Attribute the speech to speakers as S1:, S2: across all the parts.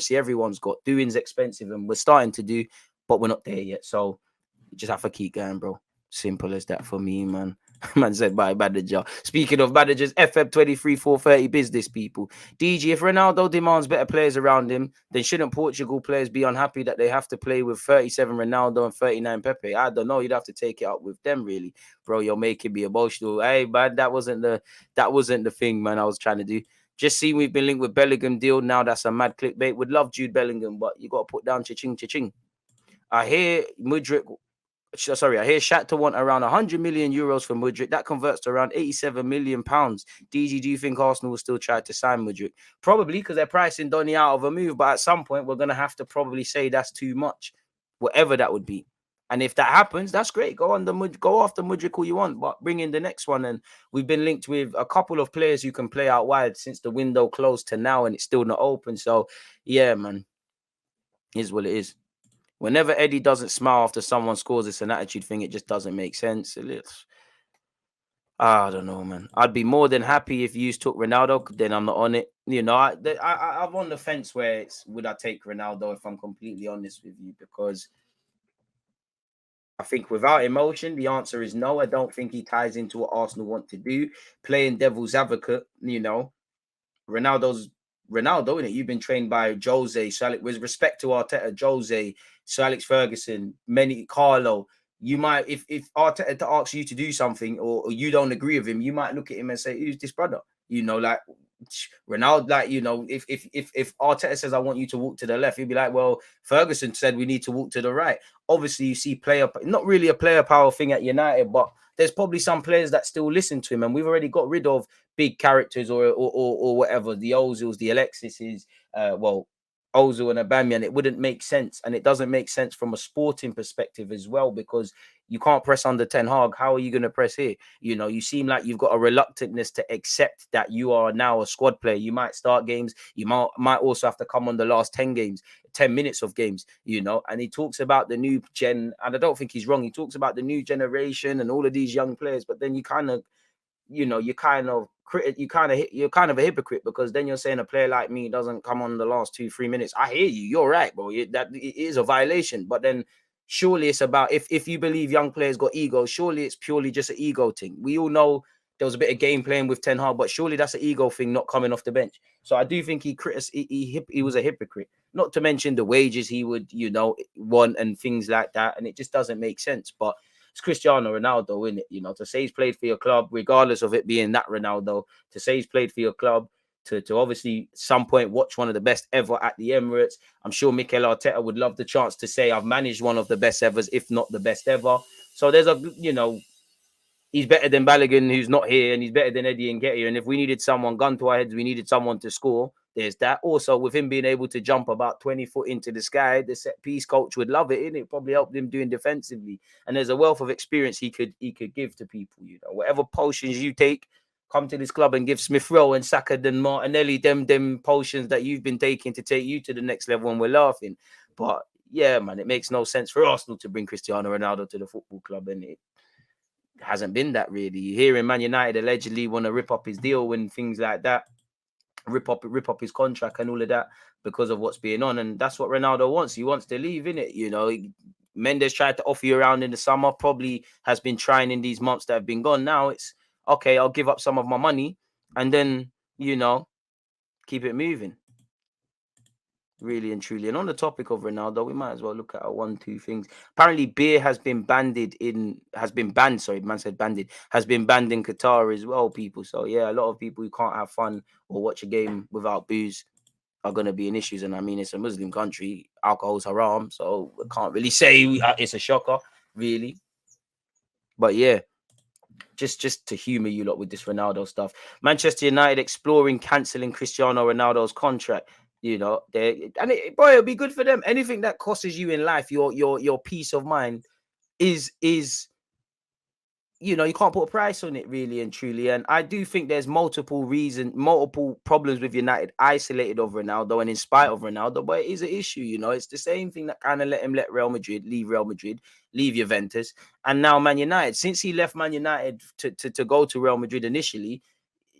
S1: See, everyone's got doing's expensive, and we're starting to do, but we're not there yet. So you just have to keep going, bro. Simple as that for me, man. Man said bye, manager. Speaking of managers, FM23 430 business people. DG, if Ronaldo demands better players around him, then shouldn't Portugal players be unhappy that they have to play with 37 Ronaldo and 39 Pepe? I don't know. You'd have to take it up with them, really, bro. You're making me emotional. Hey, man, that wasn't the thing, man. I was trying to do. Just see, we've been linked with Bellingham deal. Now that's a mad clickbait. Would love Jude Bellingham, but you got to put down cha-ching, cha-ching. I hear I hear Shakhtar want around 100 million euros for Mudryk. That converts to around 87 million pounds. DG, do you think Arsenal will still try to sign Mudryk? Probably, because they're pricing Donny out of a move. But at some point, we're going to have to probably say that's too much, whatever that would be. And if that happens, that's great. Go after Mudryk all you want, but bring in the next one. And we've been linked with a couple of players who can play out wide since the window closed to now, and it's still not open. So, yeah, man, is what it is. Whenever Eddie doesn't smile after someone scores, it's an attitude thing. It just doesn't make sense. I don't know, man. I'd be more than happy if you took Ronaldo. Then I'm not on it. You know, I'm on the fence where would I take Ronaldo, if I'm completely honest with you, because I think without emotion, the answer is no. I don't think he ties into what Arsenal want to do. Playing devil's advocate, you know, Ronaldo's Ronaldo, innit? You've been trained by Jose, with respect to Arteta, Jose, Sir Alex Ferguson, Carlo. You might, if Arteta asks you to do something or you don't agree with him, you might look at him and say, "Who's this brother?" You know, like Ronaldo. Like, you know, if Arteta says, "I want you to walk to the left," he'd be like, "Well, Ferguson said we need to walk to the right." Obviously, you see not really a player power thing at United, but there's probably some players that still listen to him, and we've already got rid of big characters or whatever, the Ozils, the Alexises, Ozil and Aubameyang. It wouldn't make sense, and it doesn't make sense from a sporting perspective as well, because you can't press under Ten Hag. How are you going to press here? You know, you seem like you've got a reluctantness to accept that you are now a squad player. You might start games. You might also have to come on the last 10 minutes of games, you know. And he talks about the new gen, and I don't think he's wrong. He talks about the new generation and all of these young players, but then you're kind of a hypocrite, because then you're saying a player like me doesn't come on the last 2-3 minutes. I hear you. You're right, bro. That it is a violation. But then surely it's about, if you believe young players got ego, surely it's purely just an ego thing. We all know there was a bit of game playing with Ten Hag, but surely that's an ego thing, not coming off the bench. So I do think he was a hypocrite. Not to mention the wages he would, want and things like that. And it just doesn't make sense. But it's Cristiano Ronaldo, isn't it? You know, to say he's played for your club, regardless of it being that Ronaldo, to say he's played for your club, to obviously some point watch one of the best ever at the Emirates. I'm sure Mikel Arteta would love the chance to say I've managed one of the best evers, if not the best ever. So there's he's better than Balogun, who's not here, and he's better than Eddie Nketiah. And if we needed someone, gun to our heads, we needed someone to score. There's that. Also, with him being able to jump about 20 foot into the sky, the set piece coach would love it, innit? It probably helped him doing defensively. And there's a wealth of experience he could give to people. You know, whatever potions you take, come to this club and give Smith Rowe and Saka and Martinelli them potions that you've been taking to take you to the next level, and we're laughing. But yeah, man, it makes no sense for Arsenal to bring Cristiano Ronaldo to the football club, and it hasn't been that really. You hear Man United allegedly want to rip up his deal and things like that, rip up his contract and all of that because of what's being on, and that's what Ronaldo wants. He wants to leave, innit? You know, Mendes tried to offer you around in the summer, probably has been trying in these months that have been gone. Now it's okay, I'll give up some of my money and then, keep it moving. Really and truly. And on the topic of Ronaldo, we might as well look at our 1-2 things. Apparently, beer has been banned in Qatar as well, people. So yeah, a lot of people who can't have fun or watch a game without booze are going to be in issues. And I mean, it's a Muslim country, alcohol's haram, so I can't really say it's a shocker, really. But yeah, just to humor you lot with this Ronaldo stuff. Manchester United exploring cancelling Cristiano Ronaldo's contract. Boy, it'll be good for them. Anything that costs you in life, your peace of mind is you can't put a price on it, really and truly. And I do think there's multiple problems with United isolated of Ronaldo and in spite of Ronaldo, but it is an issue. It's the same thing that kind of let him leave Real Madrid, leave Juventus, and now Man United. Since he left Man United to go to Real Madrid initially,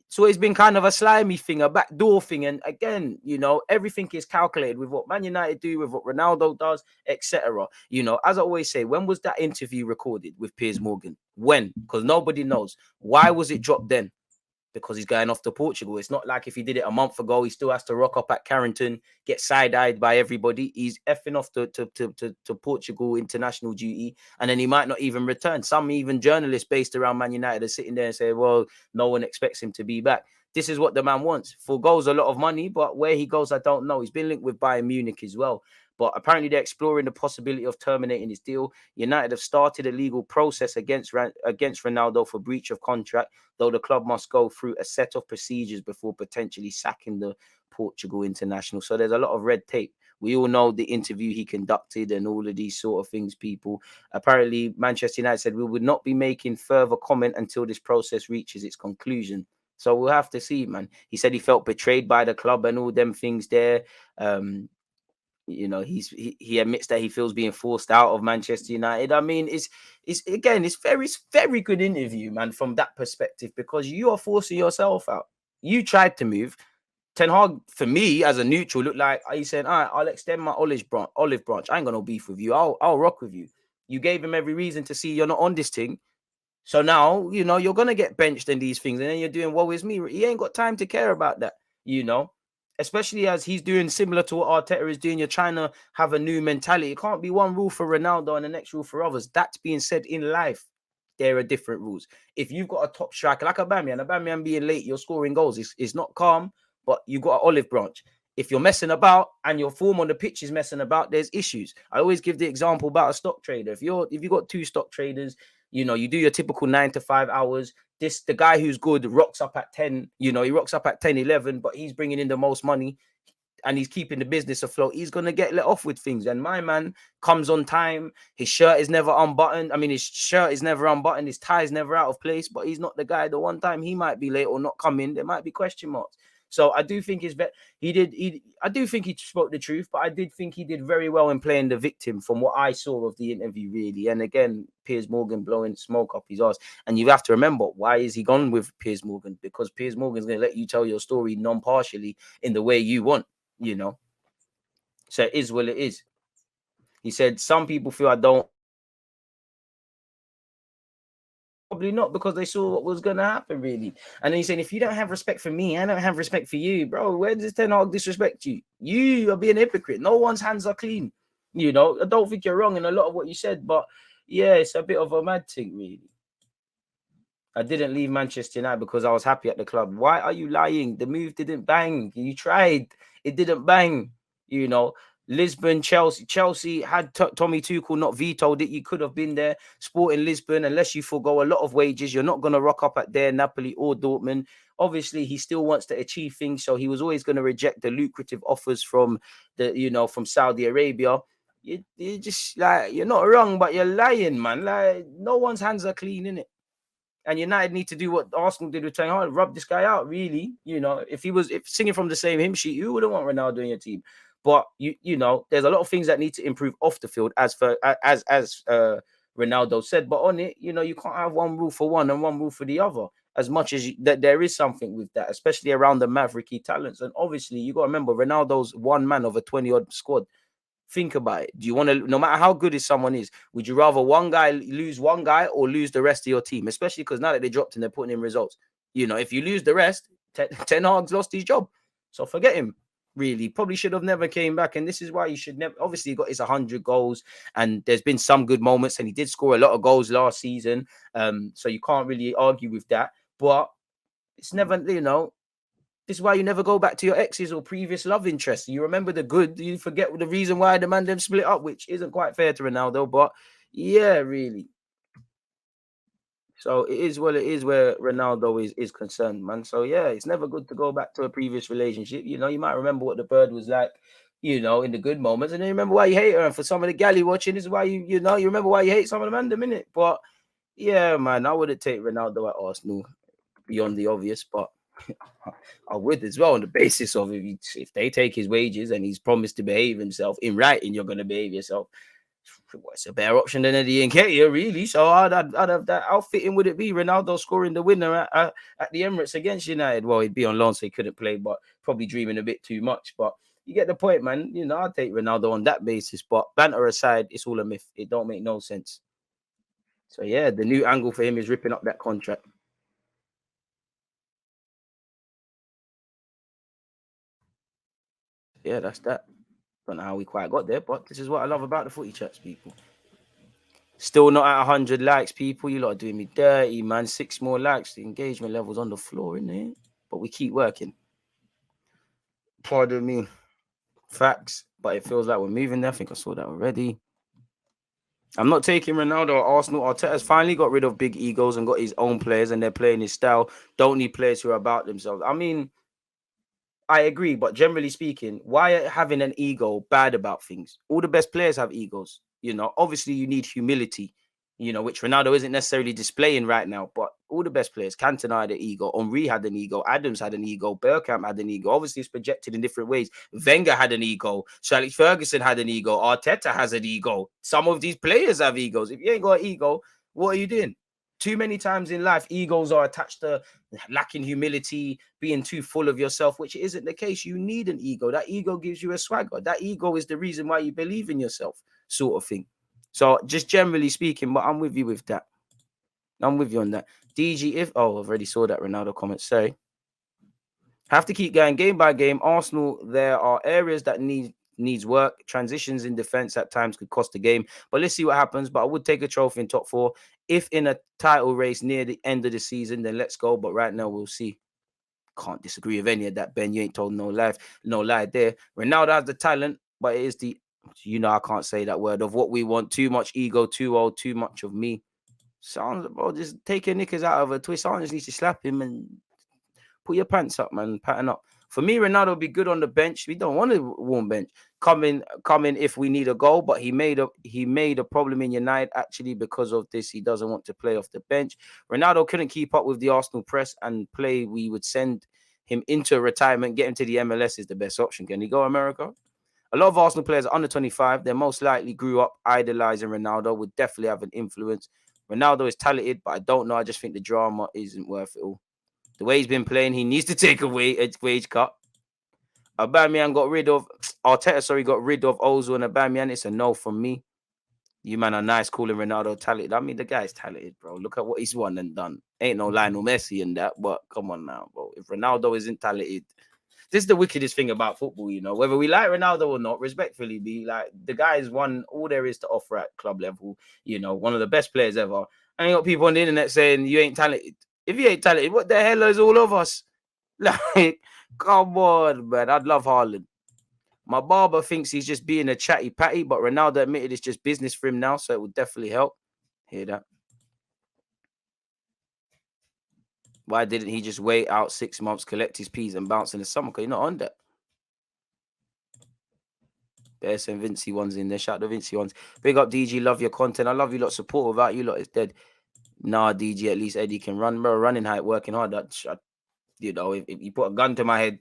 S1: It's always been kind of a slimy thing, a backdoor thing. And again, you know, everything is calculated with what Man United do, with what Ronaldo does, etc. You know, as I always say, when was that interview recorded with Piers Morgan? When? Because nobody knows. Why was it dropped then? Because he's going off to Portugal. It's not like if he did it a month ago, he still has to rock up at Carrington, get side-eyed by everybody. He's effing off to Portugal international duty, and then he might not even return. Some even journalists based around Man United are sitting there and say, well, no one expects him to be back. This is what the man wants. Forgoes a lot of money, but where he goes, I don't know. He's been linked with Bayern Munich as well. But apparently they're exploring the possibility of terminating his deal. United have started a legal process against Ronaldo for breach of contract, though the club must go through a set of procedures before potentially sacking the Portugal international. So there's a lot of red tape. We all know the interview he conducted and all of these sort of things, people. Apparently, Manchester United said we would not be making further comment until this process reaches its conclusion. So we'll have to see, man. He said he felt betrayed by the club and all them things there. You know, he admits that he feels being forced out of Manchester United. I mean, it's very good interview, man, from that perspective, because you are forcing yourself out. You tried to move. Ten Hag, for me as a neutral, looked like he's saying, all right, I'll extend my olive branch. I ain't got no beef with you. I'll rock with you. You gave him every reason to see you're not on this thing. So now, you know, you're gonna get benched in these things, and then you're doing woe is me. He ain't got time to care about that, you know. Especially as he's doing similar to what Arteta is doing. You're trying to have a new mentality. It can't be one rule for Ronaldo and the next rule for others. That's being said, in life, there are different rules. If you've got a top striker like Aubameyang being late, you're scoring goals. It's not calm, but you've got an olive branch. If you're messing about and your form on the pitch is messing about, there's issues. I always give the example about a stock trader. If you've got two stock traders, you know, you do your typical 9 to 5 hours. The guy who's good rocks up at 10, you know, he rocks up at 10, 11, but he's bringing in the most money and he's keeping the business afloat. He's going to get let off with things. And my man comes on time. His shirt is never unbuttoned. I mean, his shirt is never unbuttoned. His tie is never out of place, but he's not the guy. The one time he might be late or not come in, there might be question marks. So I do think I do think he spoke the truth, but I did think he did very well in playing the victim from what I saw of the interview, really. And again, Piers Morgan blowing smoke up his ass. And you have to remember, why is he gone with Piers Morgan? Because Piers Morgan's going to let you tell your story non-partially in the way you want, you know. So it is what it is. He said, some people feel I don't. Probably not, because they saw what was going to happen, really. And then he's saying, if you don't have respect for me, I don't have respect for you, bro. Where does Ten Hag disrespect you? You are being a hypocrite. No one's hands are clean. You know, I don't think you're wrong in a lot of what you said, but yeah, it's a bit of a mad thing, really. I didn't leave Manchester United because I was happy at the club. Why are you lying? The move didn't bang. You tried. It didn't bang. You know, Lisbon, Chelsea had Tommy Tuchel not vetoed it. You could have been there. Sporting Lisbon, unless you forgo a lot of wages, you're not going to rock up at there, Napoli or Dortmund. Obviously, he still wants to achieve things, so he was always going to reject the lucrative offers from from Saudi Arabia. You just like, you're not wrong, but you're lying, man. Like, no one's hands are clean, innit? And United need to do what Arsenal did with Ten Hag, rub this guy out, really. You know, if singing from the same hymn sheet, you wouldn't want Ronaldo in your team. But you know, there's a lot of things that need to improve off the field, as Ronaldo said. But on it, you know, you can't have one rule for one and one rule for the other. As much as that, there is something with that, especially around the mavericky talents. And obviously, you got to remember, Ronaldo's one man of a 20-odd squad. Think about it. Do you want to, no matter how good someone is, would you rather lose one guy or lose the rest of your team? Especially because now that they dropped and they're putting in results. You know, if you lose the rest, Ten Hag's lost his job. So forget him. Really, probably should have never came back. And this is why you should never. Obviously, he got his 100 goals, and there's been some good moments, and he did score a lot of goals last season. So you can't really argue with that. But it's never, you know. This is why you never go back to your exes or previous love interests. You remember the good, you forget the reason why the man them split up, which isn't quite fair to Ronaldo, but yeah, really. So it is what it is where Ronaldo is concerned, man. So yeah, it's never good to go back to a previous relationship. You know, you might remember what the bird was like, you know, in the good moments, and then you remember why you hate her. And for some of the galley watching, this is why you remember why you hate some of the man the minute. But yeah, man, I wouldn't take Ronaldo at Arsenal beyond the obvious, but I would as well, on the basis of if they take his wages and he's promised to behave himself in writing, you're going to behave yourself. It's a better option than Eddie Nketiah, really. So I'd have that. How fitting would it be? Ronaldo scoring the winner at the Emirates against United. Well, he'd be on loan, so he couldn't play, but probably dreaming a bit too much. But you get the point, man. You know, I'd take Ronaldo on that basis. But banter aside, it's all a myth. It don't make no sense. So yeah, the new angle for him is ripping up that contract. Yeah, that's that. Don't know how we quite got there, but this is what I love about the footy chats, people. Still not at 100 likes, people. You lot are doing me dirty, man. 6 more likes. The engagement level's on the floor, isn't it? But we keep working. Pardon me. Facts. But it feels like we're moving there. I think I saw that already. I'm not taking Ronaldo or Arsenal. Arteta's finally got rid of big egos and got his own players, and they're playing his style. Don't need players who are about themselves. I mean, I agree, but generally speaking, why having an ego bad about things? All the best players have egos. You know, obviously you need humility, you know, which Ronaldo isn't necessarily displaying right now, but all the best players, Cantona had an ego, Henry had an ego, Adams had an ego, Bergkamp had an ego. Obviously it's projected in different ways. Wenger had an ego, Sir Alex Ferguson had an ego, Arteta has an ego. Some of these players have egos. If you ain't got an ego, what are you doing? Too many times in life, egos are attached to lacking humility, being too full of yourself, which isn't the case. You need an ego. That ego gives you a swagger. That ego is the reason why you believe in yourself, sort of thing. So just generally speaking, but I'm with you with that. I'm with you on that. DG, if I've already saw that Ronaldo comment. Sorry. Have to keep going game by game. Arsenal, there are areas that needs work. Transitions in defense at times could cost the game. But let's see what happens. But I would take a trophy in top 4. If in a title race near the end of the season, then let's go. But right now, we'll see. Can't disagree with any of that, Ben. You ain't told no lie there. Ronaldo has the talent, but it is I can't say that word of what we want. Too much ego, too old, too much of me. Sounds about just take your knickers out of a twist. Someone just needs to slap him and put your pants up, man. Pattern up. For me, Ronaldo would be good on the bench. We don't want a warm bench. Come in if we need a goal, but he made a problem in United actually because of this. He doesn't want to play off the bench. Ronaldo couldn't keep up with the Arsenal press and play. We would send him into retirement, get him to the MLS is the best option. Can he go America? A lot of Arsenal players are under 25. They most likely grew up idolizing Ronaldo, would definitely have an influence. Ronaldo is talented, but I don't know. I just think the drama isn't worth it all. The way he's been playing, he needs to take a wage cut. Aubameyang got rid of Ozil and Aubameyang. It's a no from me. You man are nice calling Ronaldo talented. I mean, the guy's talented, bro. Look at what he's won and done. Ain't no Lionel Messi in that, but come on now, bro. If Ronaldo isn't talented, this is the wickedest thing about football, you know. Whether we like Ronaldo or not, respectfully, be like the guy's won all there is to offer at club level. You know, one of the best players ever. And you got people on the internet saying you ain't talented. If you ain't talented, what the hell is all of us? Like, come on, man. I'd love Haaland. My barber thinks he's just being a chatty patty, but Ronaldo admitted it's just business for him now, so it would definitely help. Hear that? Why didn't he just wait out 6 months, collect his peas, and bounce in the summer? Because you're not on that. Better send Vinci ones in there. Shout out to Vinci ones. Big up DG. Love your content. I love you lot. Support without you lot is dead. Nah, DG. At least Eddie can run. Bro, running height, working hard. If you put a gun to my head,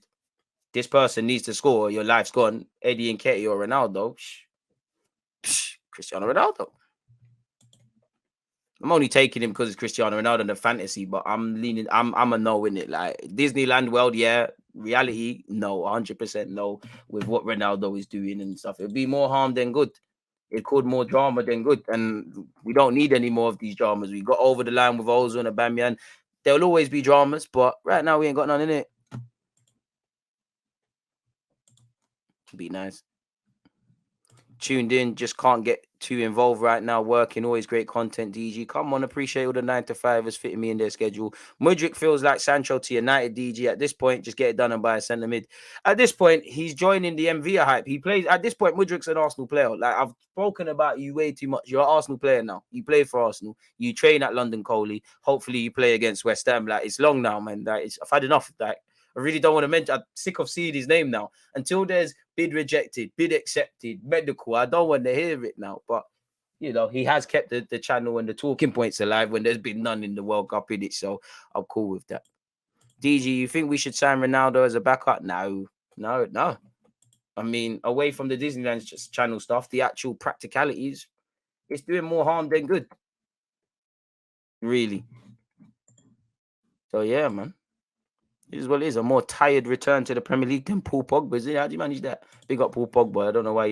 S1: this person needs to score. Your life's gone. Eddie and Ketty or Ronaldo. Cristiano Ronaldo. I'm only taking him because it's Cristiano Ronaldo and the fantasy, but I'm leaning. I'm a no in it. Like Disneyland World, yeah. Reality, no, 100% no. With what Ronaldo is doing and stuff, it'd be more harm than good. It caused more drama than good, and we don't need any more of these dramas. We got over the line with Ozil and Aubameyang. There'll always be dramas, but right now we ain't got none in it. Be nice. Tuned in, just can't get too involved right now. Working, always great content. DG, come on, appreciate all the 9 to 5ers fitting me in their schedule. Mudryk feels like Sancho to United. DG at this point, just get it done and buy a centre mid. At this point, he's joining the Mvia hype. He plays at this point. Mudryk's an Arsenal player. Like I've spoken about you way too much. You're an Arsenal player now. You play for Arsenal. You train at London Coley. Hopefully, you play against West Ham. Like it's long now, man. Like I've had enough. Like I really don't want to mention. I'm sick of seeing his name now. Until there's bid rejected, bid accepted, medical. I don't want to hear it now. But he has kept the channel and the talking points alive when there's been none in the World Cup in it. So I'm cool with that. DG, you think we should sign Ronaldo as a backup? No. I mean, away from the Disneyland channel stuff, the actual practicalities, it's doing more harm than good. Really. So yeah, man. It is what it is. A more tired return to the Premier League than Paul Pogba. How do you manage that? Big up Paul Pogba. I don't know why he